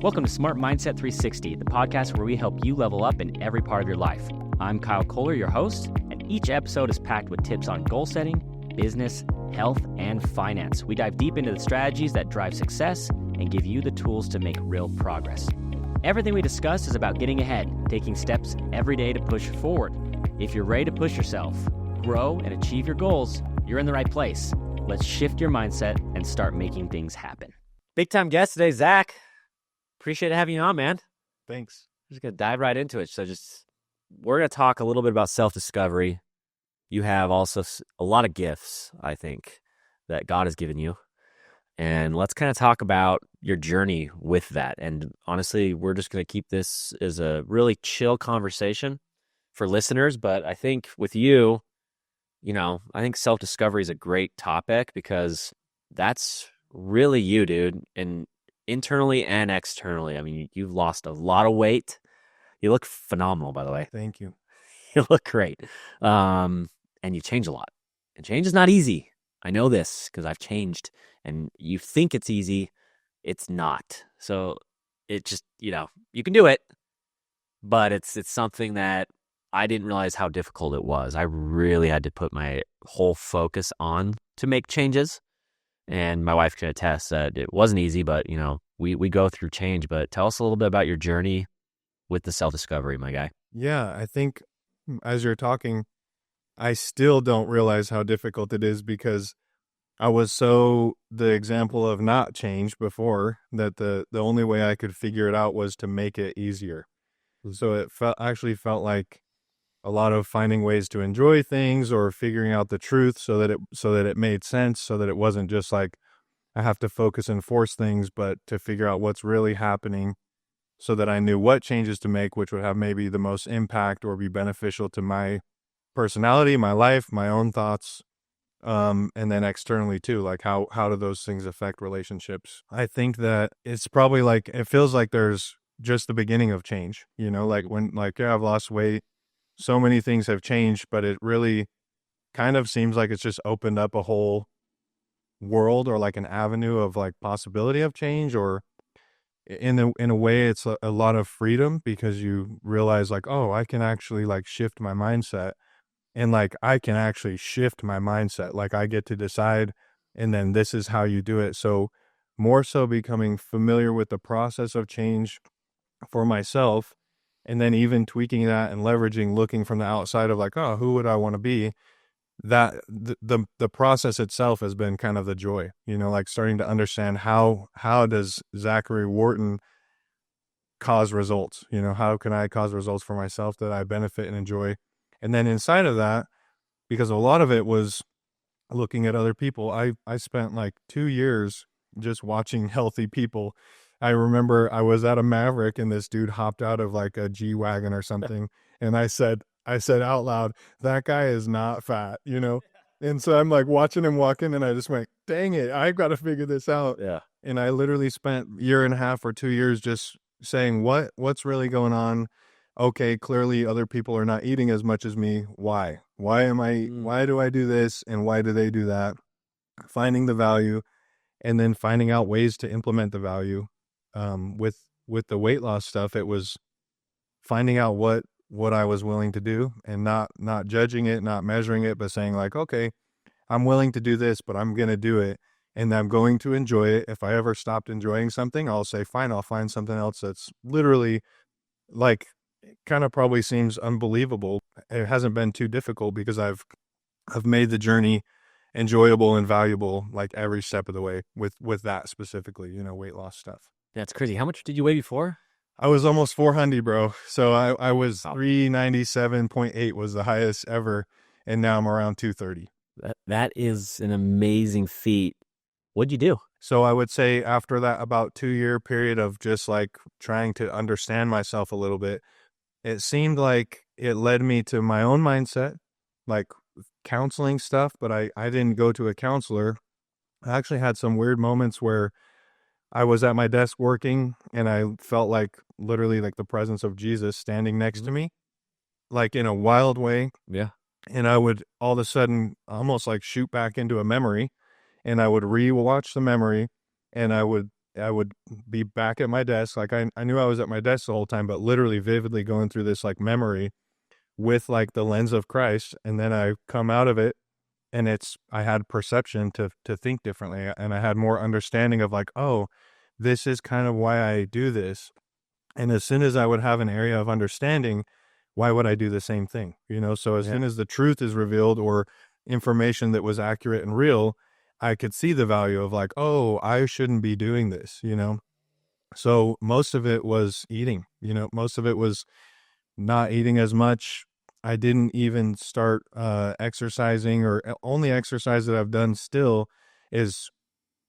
Welcome to Smart Mindset 360, the podcast where we help you level up in every part of your life. I'm Kyle Koller, your host, and each episode is packed with tips on goal setting, business, health, and finance. We dive deep into the strategies that drive success and give you the tools to make real progress. Everything we discuss is about getting ahead, taking steps every day to push forward. If you're ready to push yourself, grow, and achieve your goals, you're in the right place. Let's shift your mindset and start making things happen. Big time guest today, Zach. Appreciate having you on, man. Thanks. We're just going to dive right into it. We're going to talk a little bit about self-discovery. You have also a lot of gifts, I think, that God has given you. And let's kind of talk about your journey with that. And honestly, we're just going to keep this as a really chill conversation for listeners. But I think with you, I think self-discovery is a great topic because that's really you, dude. And internally and externally. I mean, you've lost a lot of weight. You look phenomenal, by the way. Thank you. You look great. And you change a lot. And change is not easy. I know this because I've changed. And you think it's easy. It's not. So it just, you can do it. But it's something that I didn't realize how difficult it was. I really had to put my whole focus on to make changes. And my wife can attest that it wasn't easy, but, we go through change. But tell us a little bit about your journey with the self-discovery, my guy. Yeah, I think as you're talking, I still don't realize how difficult it is because I was the example of not change before that the only way I could figure it out was to make it easier. So it actually felt like a lot of finding ways to enjoy things or figuring out the truth so that it made sense, so that it wasn't just like I have to focus and force things, but to figure out what's really happening so that I knew what changes to make, which would have maybe the most impact or be beneficial to my personality, my life, my own thoughts, and then externally too, like how do those things affect relationships? I think that it's probably like, it feels like there's just the beginning of change, I've lost weight. So many things have changed, but it really kind of seems like it's just opened up a whole world or like an avenue of like possibility of change, or in a way it's a lot of freedom because you realize like, oh, I can actually like shift my mindset, and like I can actually shift my mindset. Like I get to decide, and then this is how you do it. So more so becoming familiar with the process of change for myself. And then even tweaking that and looking from the outside of like, oh, who would I want to be? That the process itself has been kind of the joy, like starting to understand how does Zachary Wharton cause results? How can I cause results for myself that I benefit and enjoy? And then inside of that, because a lot of it was looking at other people, I spent like 2 years just watching healthy people. I remember I was at a Maverick and this dude hopped out of like a G-Wagon or something. And I said out loud, that guy is not fat, And so I'm like watching him walk in and I just went, dang it, I've got to figure this out. Yeah. And I literally spent 1.5 or 2 years just saying, what's really going on? Okay, clearly other people are not eating as much as me. Why? Why do I do this? And why do they do that? Finding the value and then finding out ways to implement the value. With the weight loss stuff, it was finding out what I was willing to do and not judging it, not measuring it, but saying like, okay, I'm willing to do this, but I'm going to do it and I'm going to enjoy it. If I ever stopped enjoying something, I'll say, fine, I'll find something else that's literally like, kind of probably seems unbelievable. It hasn't been too difficult because I've made the journey enjoyable and valuable like every step of the way with that specifically, weight loss stuff. That's crazy. How much did you weigh before? I was almost 400, bro. So I was 397.8 was the highest ever. And now I'm around 230. That is an amazing feat. What'd you do? So I would say after that about 2-year period of just like trying to understand myself a little bit, it seemed like it led me to my own mindset, like counseling stuff, but I didn't go to a counselor. I actually had some weird moments where I was at my desk working and I felt like literally like the presence of Jesus standing next to me, like in a wild way. Yeah. And I would all of a sudden almost like shoot back into a memory and I would re-watch the memory and I would be back at my desk. Like I knew I was at my desk the whole time, but literally vividly going through this like memory with like the lens of Christ. And then I come out of it and I had perception to think differently. And I had more understanding of like, oh, this is kind of why I do this. And as soon as I would have an area of understanding, why would I do the same thing? So as Yeah. soon as the truth is revealed or information that was accurate and real, I could see the value of like, oh, I shouldn't be doing this. So most of it was eating, most of it was not eating as much. I didn't even start exercising, or only exercise that I've done still is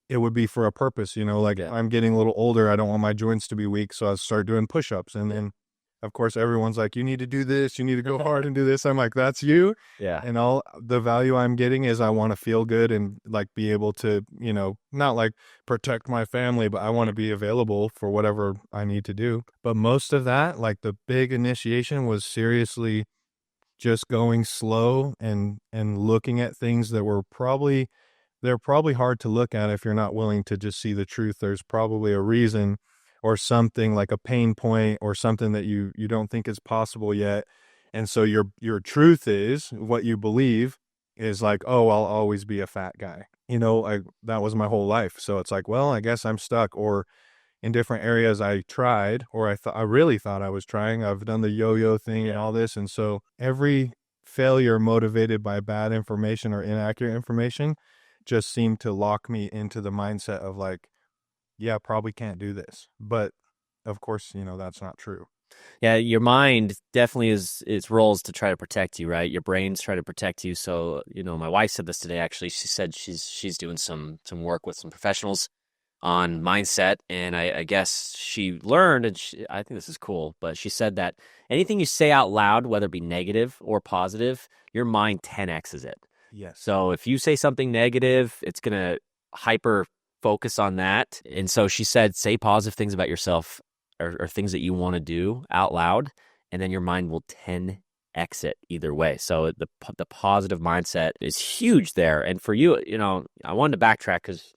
it would be for a purpose, like Yeah. I'm getting a little older. I don't want my joints to be weak. So I start doing push-ups. And then of course everyone's like, you need to do this. You need to go hard and do this. I'm like, that's you. Yeah. And all the value I'm getting is I want to feel good and like be able to, not like protect my family, but I want to be available for whatever I need to do. But most of that, like the big initiation was seriously just going slow and looking at things that were they're probably hard to look at if you're not willing to just see the truth. There's probably a reason or something like a pain point or something that you don't think is possible yet. And so your truth is what you believe is like, oh, I'll always be a fat guy. That was my whole life. So it's like, well, I guess I'm stuck. Or in different areas I tried, or I really thought I was trying. I've done the yo-yo thing and all this. And so every failure motivated by bad information or inaccurate information just seemed to lock me into the mindset of like, yeah, probably can't do this. But of course, that's not true. Yeah, your mind definitely is its role is to try to protect you, right? Your brain's try to protect you. So, my wife said this today actually. She said she's doing some work with some professionals on mindset, and I guess she learned, and I think this is cool, but she said that anything you say out loud, whether it be negative or positive, your mind 10x's it. Yes. So if you say something negative, it's going to hyper focus on that. And so she said, say positive things about yourself or things that you want to do out loud, and then your mind will 10x it either way. So the positive mindset is huge there. And for you, I wanted to backtrack because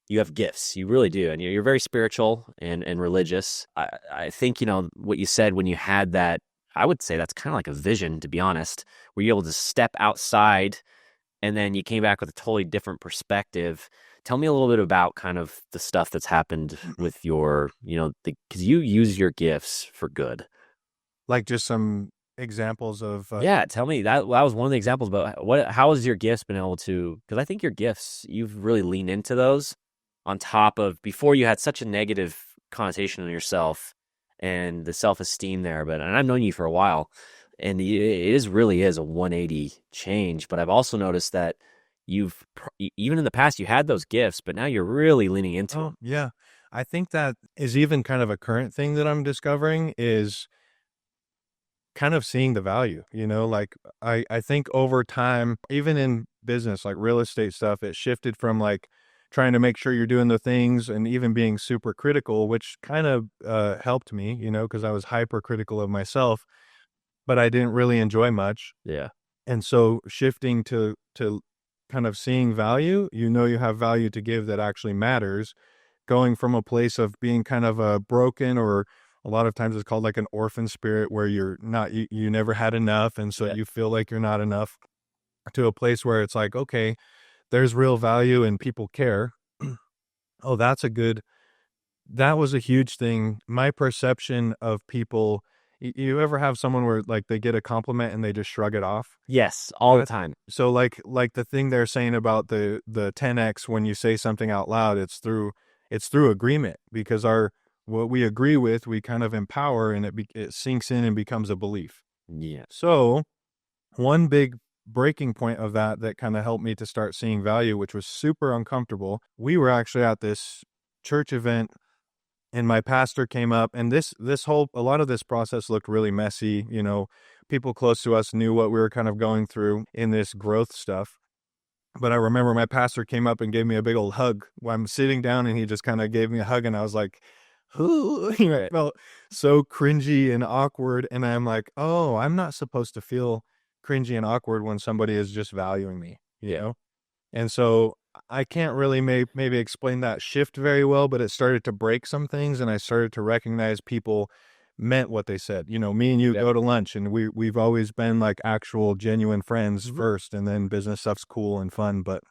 you have gifts. You really do. And you're very spiritual and religious. I think, what you said when you had that, I would say that's kind of like a vision, to be honest, where you're able to step outside and then you came back with a totally different perspective. Tell me a little bit about kind of the stuff that's happened with your, because you use your gifts for good. Like just some examples of, Yeah, tell me that was one of the examples, but how has your gifts been able to, because I think your gifts, you've really leaned into those on top of before you had such a negative connotation on yourself and the self-esteem there. And I've known you for a while, and really is a 180 change. But I've also noticed that even in the past, you had those gifts, but now you're really leaning into them. Yeah. I think that is even kind of a current thing that I'm discovering is kind of seeing the value, like I think over time, even in business, like real estate stuff, it shifted from like trying to make sure you're doing the things and even being super critical, which kind of helped me, because I was hypercritical of myself, but I didn't really enjoy much. Yeah. And so shifting to kind of seeing value, you have value to give that actually matters, going from a place of being kind of a broken, or a lot of times it's called like an orphan spirit, where you're not, you never had enough. And so you feel like you're not enough, to a place where it's like, okay, there's real value and people care. Oh, that was a huge thing. My perception of people, you ever have someone where like they get a compliment and they just shrug it off? Yes, all the time. So like the thing they're saying about the 10x, when you say something out loud, it's through agreement, because what we agree with, we kind of empower, and it sinks in and becomes a belief. Yeah. So one big breaking point of that kind of helped me to start seeing value, which was super uncomfortable. We were actually at this church event, and my pastor came up, and a lot of this process looked really messy. People close to us knew what we were kind of going through in this growth stuff. But I remember my pastor came up and gave me a big old hug while I'm sitting down, and he just kind of gave me a hug, and I was like, ooh, I felt so cringy and awkward. And I'm like, oh, I'm not supposed to feel cringy and awkward when somebody is just valuing me, Yeah. And so I can't really maybe explain that shift very well, but it started to break some things, and I started to recognize people meant what they said. You know, me and you Yep. go to lunch, and we've always been like actual genuine friends Hmm. first, and then business stuff's cool and fun. But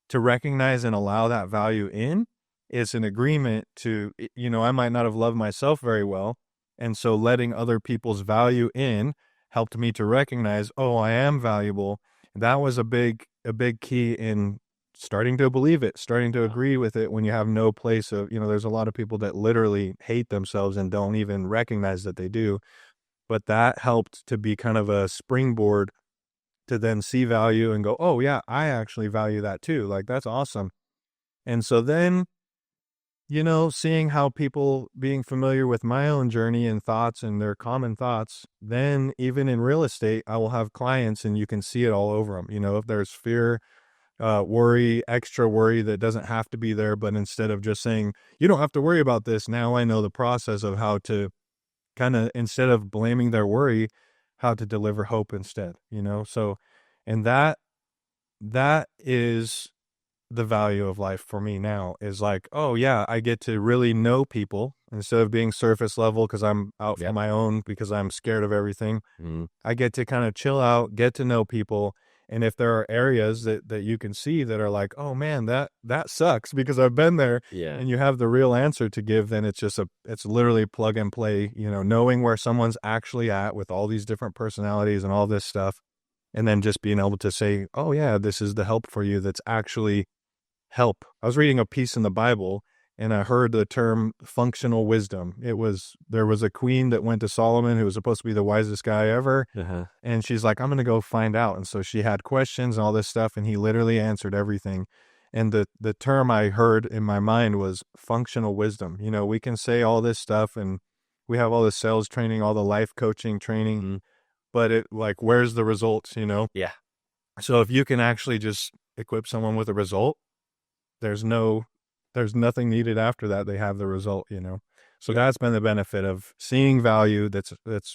to recognize and allow that value in is an agreement to, you know, I might not have loved myself very well. And so letting other people's value in helped me to recognize, oh, I am valuable. That was a big key in starting to believe it, starting to Yeah. agree with it when you have no place of, you know, there's a lot of people that literally hate themselves and don't even recognize that they do. But that helped to be kind of a springboard to then see value and go, oh, yeah, I actually value that too. Like, that's awesome. And so then, you know, seeing how people being familiar with my own journey and thoughts and their common thoughts, then even in real estate, I will have clients and you can see it all over them. You know, if there's fear, worry, extra worry that doesn't have to be there, but instead of just saying, you don't have to worry about this, now I know the process of how to kind of, instead of blaming their worry, how to deliver hope instead, you know? So, and that is the value of life for me now is like, oh yeah, I get to really know people instead of being surface level because I'm out for Yep. my own because I'm scared of everything. Mm. I get to kind of chill out, get to know people. And if there are areas that you can see that are like, oh man, that sucks because I've been there Yeah. and you have the real answer to give, then it's literally plug and play, you know, knowing where someone's actually at with all these different personalities and all this stuff. And then just being able to say, oh yeah, this is the help for you that's actually help. I was reading a piece in the Bible and I heard the term functional wisdom. There was a queen that went to Solomon who was supposed to be the wisest guy ever. Uh-huh. And she's like, I'm going to go find out. And so she had questions and all this stuff. And he literally answered everything. And the term I heard in my mind was functional wisdom. You know, we can say all this stuff and we have all the sales training, all the life coaching training, Mm. but it like, where's the results, you know? Yeah. So if you can actually just equip someone with a result, there's no there's nothing needed after that. They have the result, you know. So Yeah. that's been the benefit of seeing value that's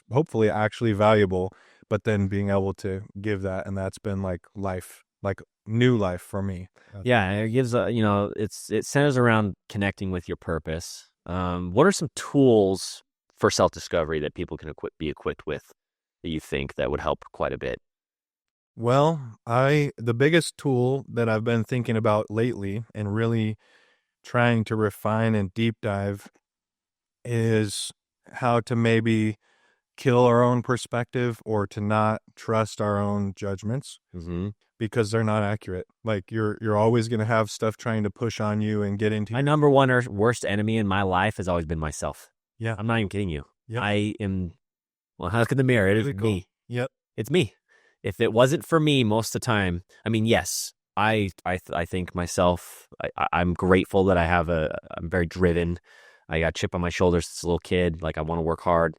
hopefully actually valuable, but then being able to give that, and that's been like life, like new life for me. Yeah, it gives a, it centers around connecting with your purpose. What are some tools for self-discovery that people can be equipped with that you think that would help quite a bit? Well, I the biggest tool that I've been thinking about lately and really trying to refine and deep dive is how to maybe kill our own perspective or to not trust our own judgments Mm-hmm. because they're not accurate. Like you're always going to have stuff trying to push on you and get into My your number one worst enemy in my life has always been myself. yeah. I'm not even kidding you. Yep. I am, well, look in the mirror. It is Really cool. me. Yep. It's me. If it wasn't for me most of the time, I mean, yes, I think myself, I'm grateful that I'm very driven. I got a chip on my shoulder since a little kid. Like I want to work hard.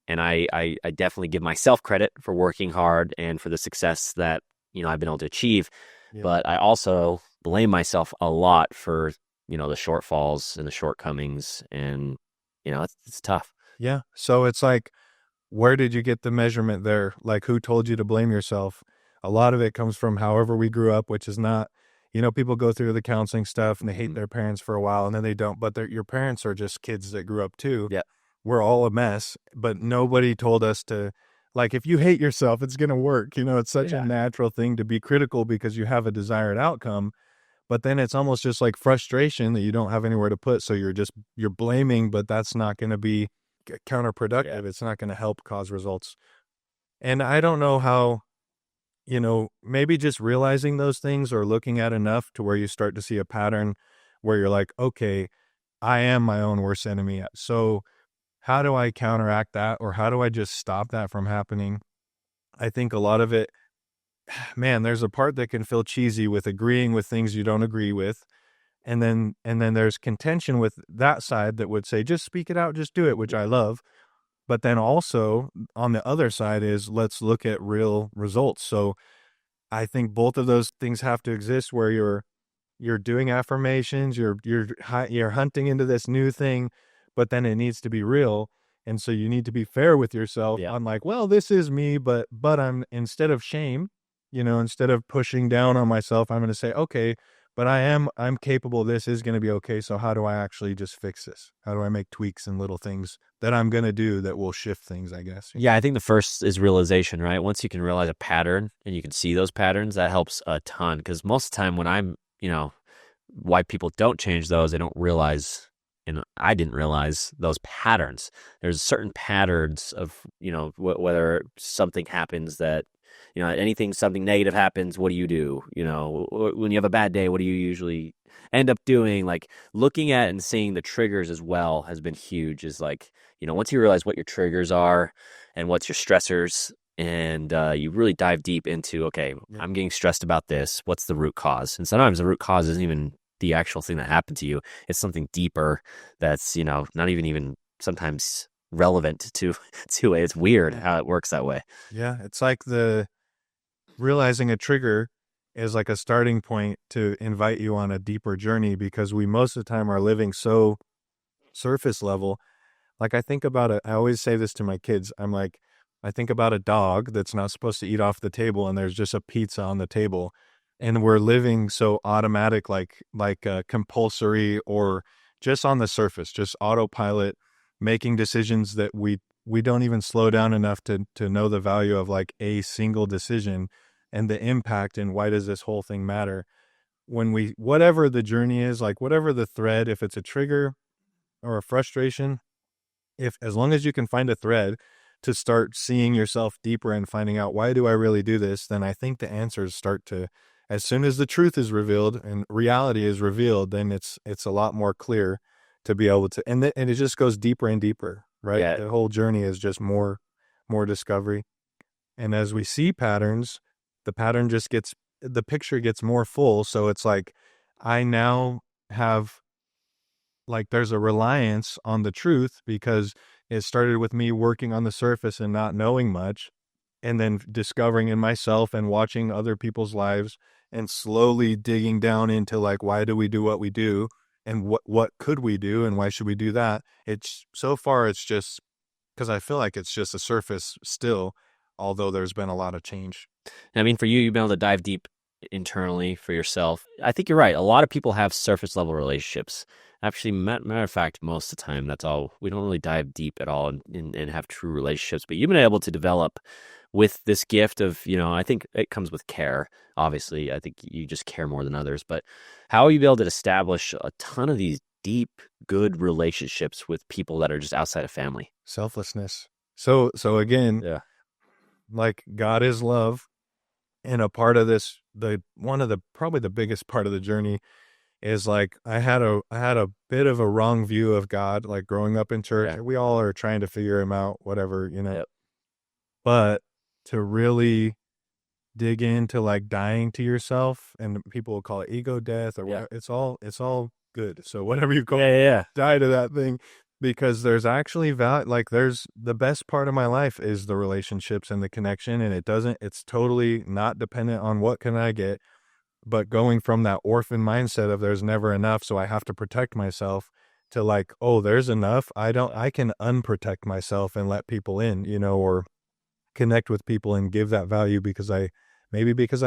And I definitely give myself credit for working hard and for the success that, I've been able to achieve. Yep. But I also blame myself a lot for, the shortfalls and the shortcomings. And, it's tough. Yeah. So it's like, where did you get the measurement there? Like, who told you to blame yourself? A lot of it comes from however we grew up, which is not, you know, people go through the counseling stuff and they hate Mhm. their parents for a while and then they don't, but your parents are just kids that grew up too. Yeah. We're all a mess, but nobody told us to, like, if you hate yourself, it's going to work. You know, it's such a Yeah. natural thing to be critical because you have a desired outcome. But then it's almost just like frustration that you don't have anywhere to put. So you're blaming, but that's not going to be Yeah. counterproductive. It's not going to help cause results. And I don't know how, you know, maybe just realizing those things or looking at enough to where you start to see a pattern where you're like, okay, I am my own worst enemy. So how do I counteract that? Or how do I just stop that from happening? I think a lot of it, man, there's a part that can feel cheesy with agreeing with things you don't agree with. And then there's contention with that side that would say, just speak it out, just do it, which I love. But then also on the other side is let's look at real results. So I think both of those things have to exist where you're doing affirmations, you're hunting into this new thing, but then it needs to be real. And so you need to be fair with yourself Yeah. on like, well, this is me, but I'm instead of shame, instead of pushing down on myself, I'm going to say, okay, but I'm capable. This is going to be okay. So how do I actually just fix this? How do I make tweaks and little things that I'm going to do that will shift things, I guess. Yeah, I think the first is realization, right? Once you can realize a pattern and you can see those patterns, that helps a ton. Because most of the time when why people don't change those, they don't realize, and I didn't realize those patterns. There's certain patterns of, whether something happens that, something negative happens, what do you do? When you have a bad day, what do you usually end up doing? Like looking at and seeing the triggers as well has been huge. Is like, once you realize what your triggers are and what's your stressors, and you really dive deep into, okay, Yeah. I'm getting stressed about this. What's the root cause? And sometimes the root cause isn't even the actual thing that happened to you. It's something deeper that's, not even sometimes relevant to it. It's weird how it works that way. Yeah. It's like the realizing a trigger is like a starting point to invite you on a deeper journey, because we most of the time are living so surface level. Like I think about it, I always say this to my kids. I'm like, I think about a dog that's not supposed to eat off the table and there's just a pizza on the table. And we're living so automatic, like compulsory, or just on the surface, just autopilot, making decisions that we don't even slow down enough to know the value of like a single decision and the impact, and why does this whole thing matter. When whatever the journey is, like whatever the thread, if it's a trigger or a frustration, if as long as you can find a thread to start seeing yourself deeper and finding out, why do I really do this, then I think the answers start to, as soon as the truth is revealed and reality is revealed, then it's a lot more clear to be able to, and it just goes deeper and deeper, right? Yeah. The whole journey is just more discovery. And as we see patterns, the picture gets more full. So it's like, I now have, like, there's a reliance on the truth, because it started with me working on the surface and not knowing much, and then discovering in myself and watching other people's lives and slowly digging down into, like, why do we do what we do, and what could we do and why should we do that. It's so far, it's just because I feel like it's just a surface still, although there's been a lot of change. I mean, for you, you've been able to dive deep internally for yourself. I think you're right. A lot of people have surface level relationships. Actually, matter of fact, most of the time, that's all. We don't really dive deep at all and have true relationships. But you've been able to develop with this gift of, I think it comes with care. Obviously, I think you just care more than others. But how are you able to establish a ton of these deep, good relationships with people that are just outside of family? Selflessness. So again, Yeah. like, God is love. And a part of this, one of the probably the biggest part of the journey is, like, I had a bit of a wrong view of God, like growing up in church. Yeah. We all are trying to figure him out, whatever, Yep. but to really dig into, like, dying to yourself, and people will call it ego death or Yeah. whatever. It's all good. So whatever you call Yeah. it, Yeah. die to that thing, because there's actually value. Like, there's the best part of my life is the relationships and the connection, and it's totally not dependent on what can I get, but going from that orphan mindset of there's never enough, so I have to protect myself, to, like, oh, there's enough. I can unprotect myself and let people in, or connect with people and give that value, because I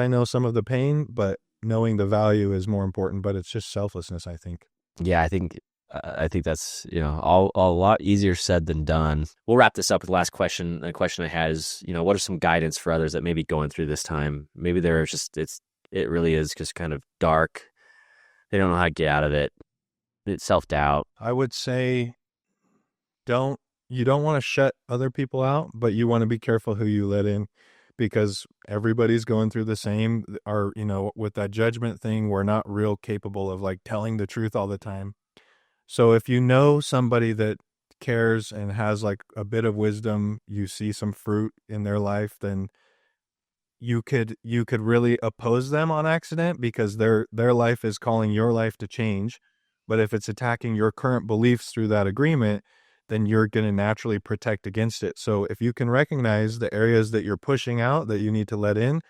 know some of the pain, but knowing the value is more important. But it's just selflessness, I think. Yeah, I think that's, all a lot easier said than done. We'll wrap this up with the last question. The question I had is, what are some guidance for others that may be going through this time? Maybe they're just it really is just kind of dark. They don't know how to get out of it. It's self-doubt. I would say, you don't want to shut other people out, but you want to be careful who you let in, because everybody's going through the same, or, with that judgment thing, we're not real capable of, like, telling the truth all the time. So if you know somebody that cares and has, like, a bit of wisdom, you see some fruit in their life, then you could really oppose them on accident, because their life is calling your life to change. But if it's attacking your current beliefs through that agreement, then you're going to naturally protect against it. So if you can recognize the areas that you're pushing out that you need to let in,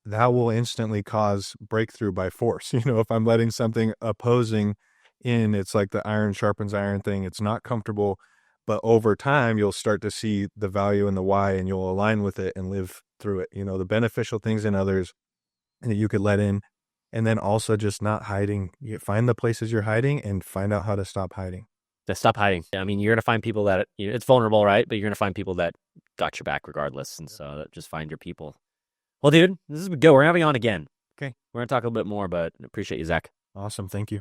that will instantly cause breakthrough by force. If I'm letting something opposing in, it's like the iron sharpens iron thing. It's not comfortable, but over time you'll start to see the value and the why, and you'll align with it and live through it, the beneficial things in others that you could let in. And then also just not hiding. You find the places you're hiding and find out how to stop hiding. Just stop hiding. I mean, you're going to find people that, it's vulnerable, right? But you're going to find people that got your back regardless. And so just find your people. Well, dude, this is good. We're having you on again. Okay. We're going to talk a little bit more, but appreciate you, Zach. Awesome. Thank you.